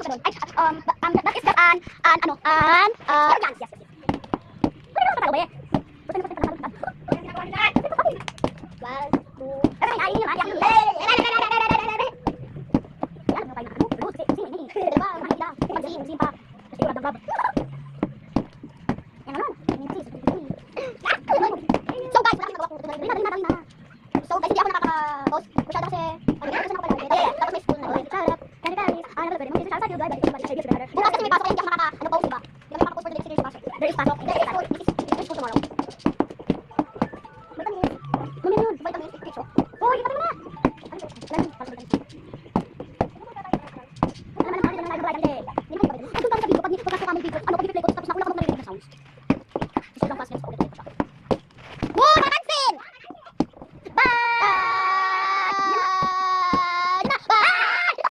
siya doon. Ay, that is just yes, yes. Ano na ba eh? One, two, ay, yun naman, yan. So guys, wala akong nagawa ko. So guys, hindi ako nakaka-post. Masyado kasi, kasi nakapalagay. Tapos may school na yun. Charot. Bukas kasi may pasok kaya hindi ako nakaka-post, diba? Hindi kami makaka-post for the next series pasok. There is pasok. There is school. There is school tomorrow. Vitamins. Mamaya yun. Vitamins. Picture. Oh, hindi pa rin na. Ano? Pasok vitamins. Ano naman ang pangit na nag-vitamin eh. Hindi naman yung vitamin. Ay, kung kami sa video, pagkasok kami video, ano, pag-play ko, tapos na ako na marinig na sounds.